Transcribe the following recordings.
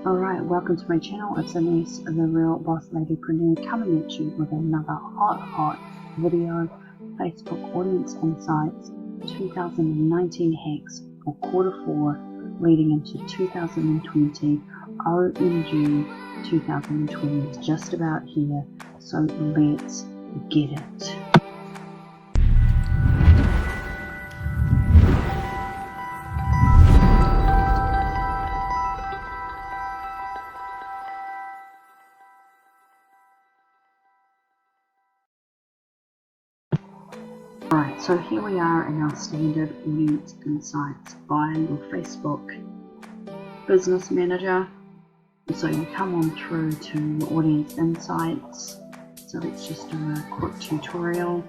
Alright, welcome to my channel. It's Ines, the Real Boss Ladypreneur, coming at you with another hot video. Facebook Audience Insights 2019 hacks for Q4 leading into 2020. OMG, 2020 is just about here, so let's get it. Alright, so here we are in our standard Audience Insights by your Facebook Business Manager. So you come on through to your Audience Insights. So let's just do a quick tutorial.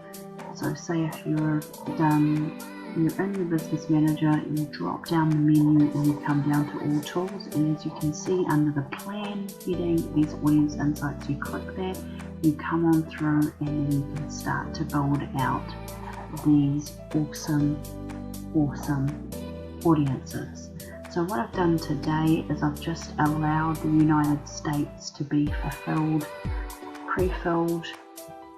So say if you're in your Business Manager, you drop down the menu and you come down to All Tools, and as you can see under the Plan heading, these Audience Insights, you click that, you come on through and then you can start to build out these awesome audiences. So what I've done today is I've just allowed the United States to be pre-filled,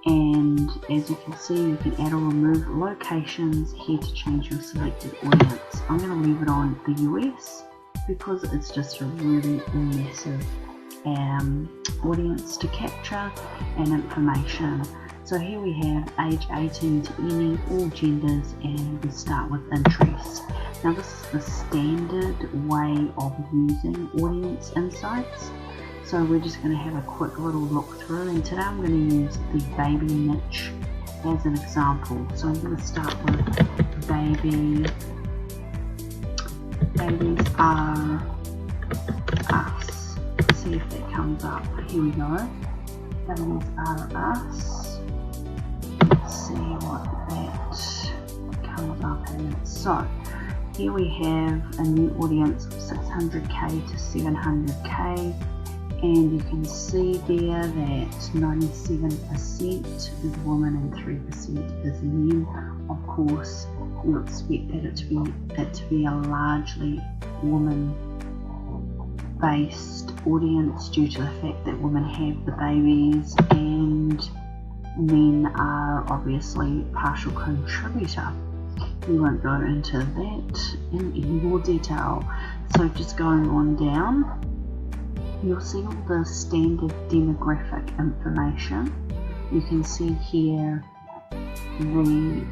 and as you can see, you can add or remove locations here to change your selected audience. I'm going to leave it on the US because it's just a really massive audience to capture and information. So here we have age 18 to any, all genders, and we start with interest. Now this is the standard way of using Audience Insights. So we're just going to have a quick little look through, and today I'm going to use the baby niche as an example. So I'm going to start with babies are us. See if that comes up. Here we go. Babies are us. See what that comes up as. So here we have a new audience of 600k to 700k, and you can see there that 97% is women and 3% is men. Of course, you expect it to be a largely woman based audience due to the fact that women have the babies and men are obviously partial contributor. We won't go into that in any more detail. So just going on down, you'll see all the standard demographic information. You can see here the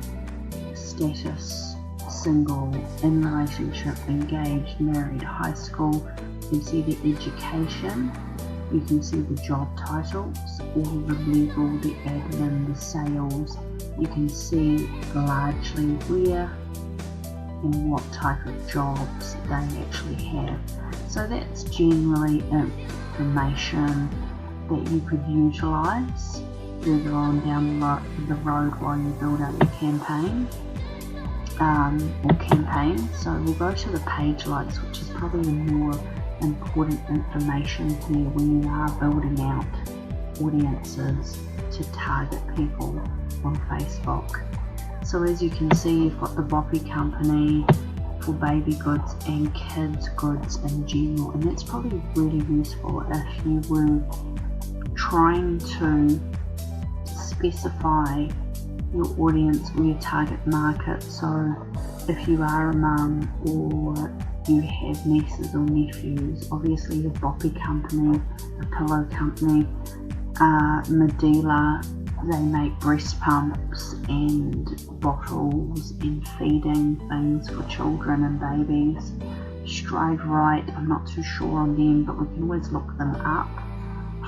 status, single, in relationship, engaged, married, high school. You can see the education. You can see the job titles, all the legal, the admin, the sales. You can see largely where and what type of jobs they actually have. So that's generally information that you could utilize further on down the road while you build out your campaign or campaign. So we'll go to the page likes, which is probably the more important information here when you are building out audiences to target people on Facebook. So as you can see, you've got the Boppy company for baby goods and kids goods in general, and that's probably really useful if you were trying to specify your audience or your target market. So if you are a mum or you have nieces or nephews, obviously the Boppy company, the pillow company, Medela, they make breast pumps and bottles and feeding things for children and babies. Strive Right, I'm not too sure on them, but we can always look them up.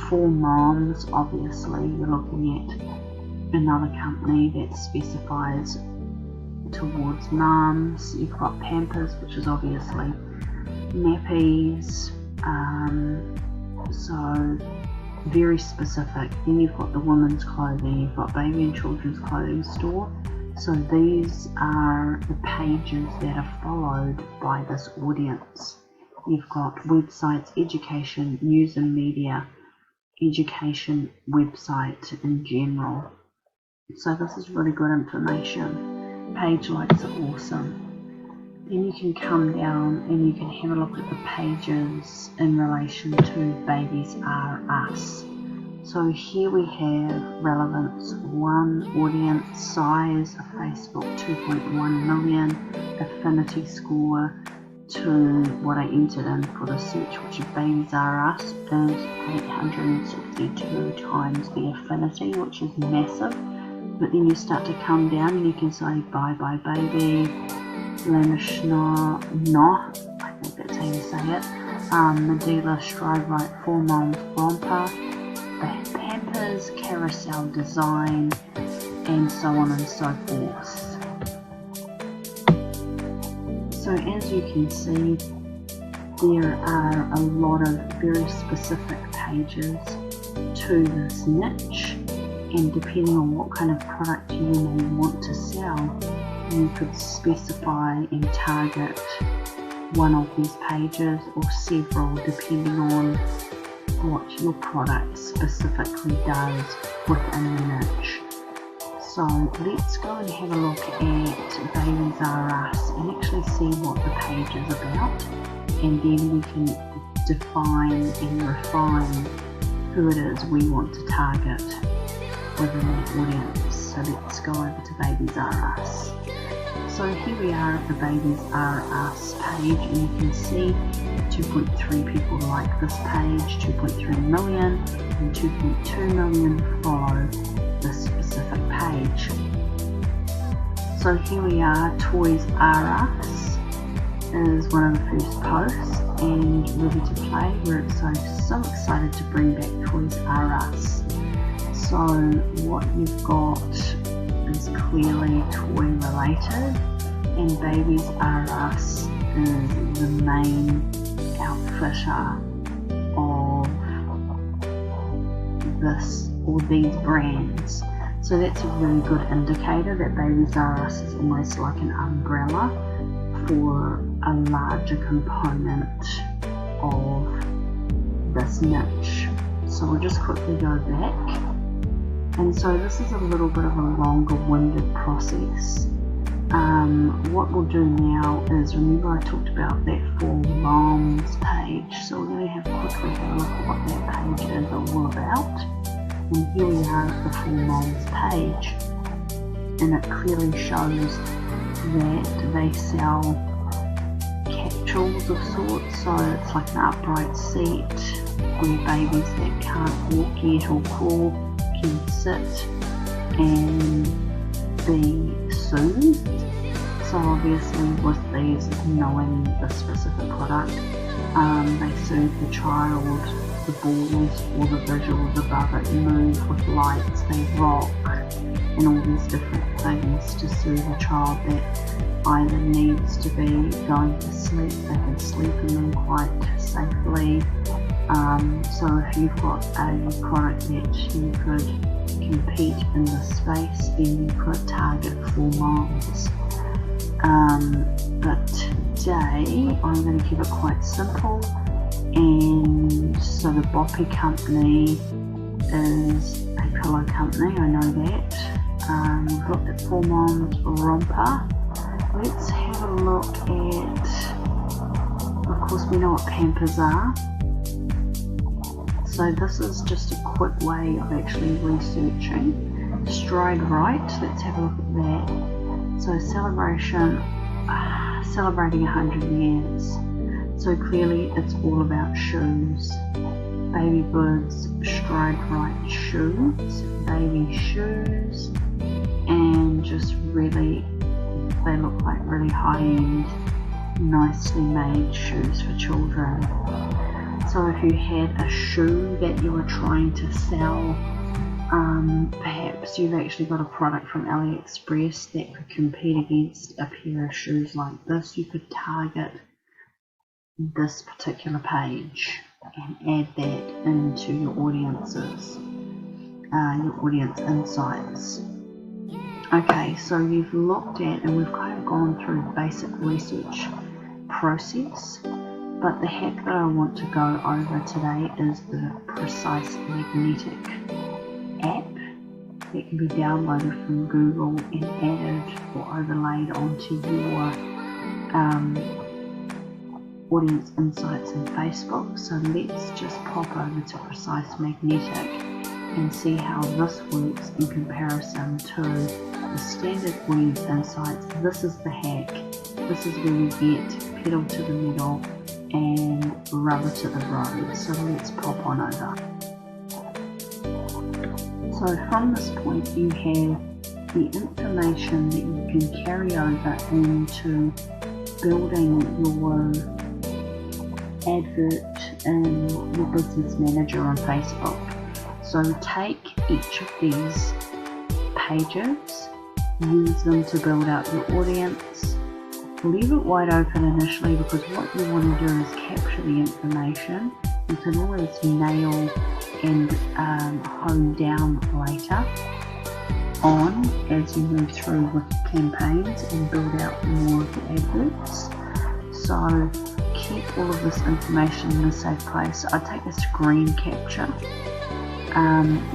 For moms, obviously you're looking at another company that specifies towards mums. You've got Pampers, which is obviously nappies, so very specific. Then you've got the women's clothing, you've got baby and children's clothing store. So these are the pages that are followed by this audience. You've got websites, education, news and media, education website in general. So this is really good information. Page likes are awesome. then you can come down and you can have a look at the pages in relation to Babies R Us. So here we have relevance 1, audience size of Facebook 2.1 million, affinity score to what I entered in for the search, which is Babies R Us, is 862 times the affinity, which is massive. But then you start to come down and you can say Bye Bye Baby, Lanishna, no, I think that's how you say it, Medela Stride Right 4 Moms Romper, the Pampers Carousel Design, and so on and so forth. So as you can see, there are a lot of very specific pages to this niche, and depending on what kind of product you may want to sell, you could specify and target one of these pages or several, depending on what your product specifically does within the niche. So let's go and have a look at Babies R Us and actually see what the page is about, and then we can define and refine who it is we want to target within that audience. So let's go over to Babies R Us. So here we are at the Babies R Us page, and you can see 2.3 people like this page, 2.3 million, and 2.2 million follow this specific page. So here we are, Toys R Us is one of the first posts, and ready to play. We're so excited to bring back Toys R Us. So what you've got is clearly toy related, and Babies R Us is the main outfitter of this or these brands. So that's a really good indicator that Babies R Us is almost like an umbrella for a larger component of this niche. So we'll just quickly go back. And so this is a little bit of a longer winded process. What we'll do now is, remember I talked about that 4 Moms page, so we're going to quickly have a look at what that page is all about. And here we are at the 4 Moms page, and it clearly shows that they sell capsules of sorts, so it's like an upright seat where babies that can't walk yet or crawl can sit and be soothed. So obviously with these, knowing the specific product, they soothe the child, the balls or the visuals above it move with lights, they rock, and all these different things to soothe a child that either needs to be going to sleep, they can sleep in them quite safely. So if you've got a product that you could compete in this space, then you could target 4 Moms. But today I'm going to keep it quite simple, and so the Boppy company is a pillow company, I know that. We've looked at 4 Moms Romper. Let's have a look at, of course we know what Pampers are. So this is just a quick way of actually researching. Stride Right, let's have a look at that. So celebrating 100 years. So clearly it's all about shoes. Baby Goods Stride Right shoes, baby shoes, and just really, they look like really high-end, nicely made shoes for children. So if you had a shoe that you were trying to sell, perhaps you've actually got a product from AliExpress that could compete against a pair of shoes like this, you could target this particular page and add that into your audiences, your audience insights. Okay, so you've looked at, and we've kind of gone through the basic research process. But the hack that I want to go over today is the Precise Magnetic app that can be downloaded from Google and added or overlaid onto your audience insights in Facebook. So let's just pop over to Precise Magnetic and see how this works in comparison to the standard audience insights. This is the hack. This is where we get pedal to the metal and rubber to the road. So let's pop on over. So from this point you have the information that you can carry over into building your advert in your business manager on Facebook. So take each of these pages, use them to build out your audience. Leave it wide open initially, because what you want to do is capture the information. You can always nail and hone down later on as you move through with campaigns and build out more of the adverts. So keep all of this information in a safe place. I take a screen capture.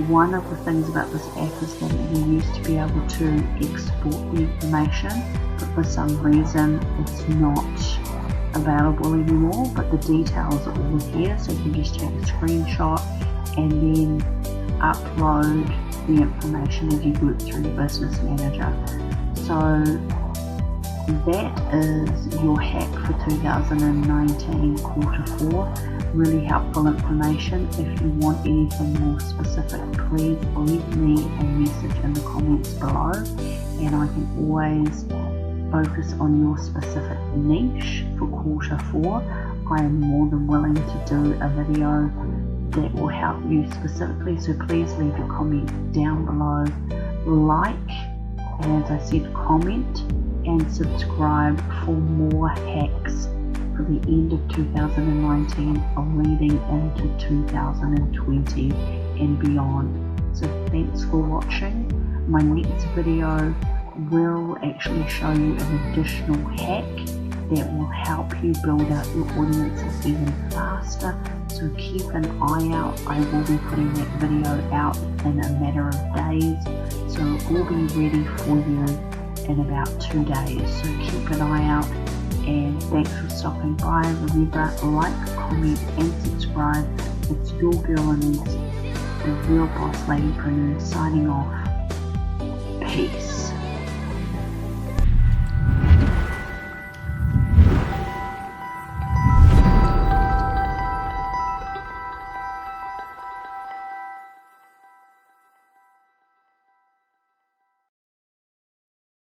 One of the things about this app is that you used to be able to export the information, but for some reason it's not available anymore, but the details are all here, so you can just take a screenshot and then upload the information as you work through your business manager. So that is your hack for 2019 quarter 4. Really helpful information. If you want anything more specific, please leave me a message in the comments below, and I can always focus on your specific niche for quarter 4. I am more than willing to do a video that will help you specifically, so please leave a comment down below, like, and as I said, comment and subscribe for more hacks for the end of 2019 leading into 2020 and beyond. So thanks for watching. My next video will actually show you an additional hack that will help you build out your audiences even faster. So keep an eye out. I will be putting that video out in a matter of days, so it will be ready for you in about 2 days. So keep an eye out, and thanks for stopping by. Remember, like, comment and subscribe. It's your girl Anise, the Real Boss Lady Preneur, signing off.